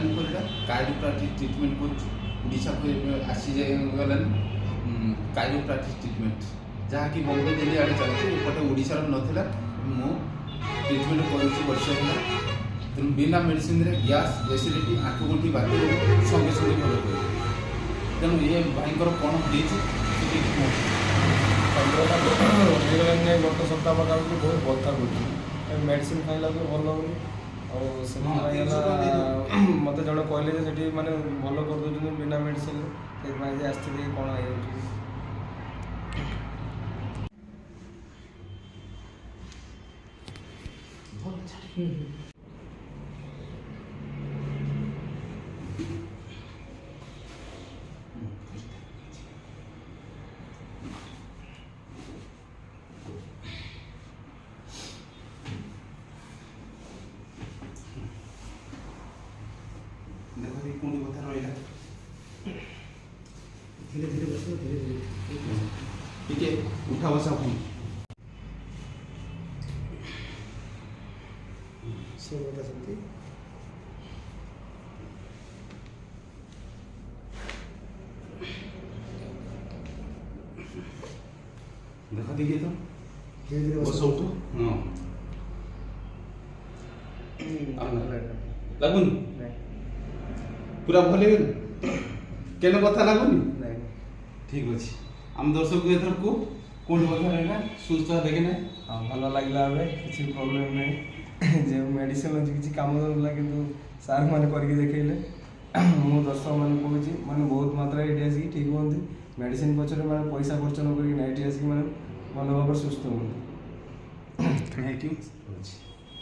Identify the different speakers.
Speaker 1: Join करला chiropractic treatment करछी को आसी गलानी काइरोप्रैक्टिक ट्रीटमेंट जहाँकि बम्बे दिल्ली आड़े चलती एपटे ओडिशार नथिला मु ट्रीटमेंट करुँच वर्ष है तेणु बिना मेडिसिन रे गैस एसिडिटी आंठुगंठी बात संगे संगे भल कर तेणु ये भाईकर कौन
Speaker 2: गत सप्ताह पाखापाखि बहुत बता कर मेडिसिन खाइला भल होनी मत जड़े कहले से माने भल कर दूसरी बिना मेडिसिन से आसती कौन
Speaker 1: देखो ये कौन कथा रहा
Speaker 3: धीरे धीरे बसो धीरे धीरे
Speaker 1: ठीक है उठा बसा फोन
Speaker 3: से बता सकती
Speaker 1: देखा देखिए तो
Speaker 3: धीरे धीरे
Speaker 1: बस
Speaker 3: बसो
Speaker 1: उठो हाँ लगुन पूरा भल केन कथा लगुनि ठीक अच्छे आम दर्शक एथर को कौन कथा रहा सुस्थ है कि ना
Speaker 2: हाँ भल लगे किसी प्रोब्लेम नहीं जो मेडिसिन अच्छी किसी कम दूला कि सार मैंने करके देखले मु दर्शक मैंने कहूँ मैंने बहुत मात्रा ये आसिक ठीक हूँ मेडिसिन पचर मैंने पैसा खर्च न करके आसिक मैंने भल भाव सुस्थ हूँ
Speaker 1: थैंक यू।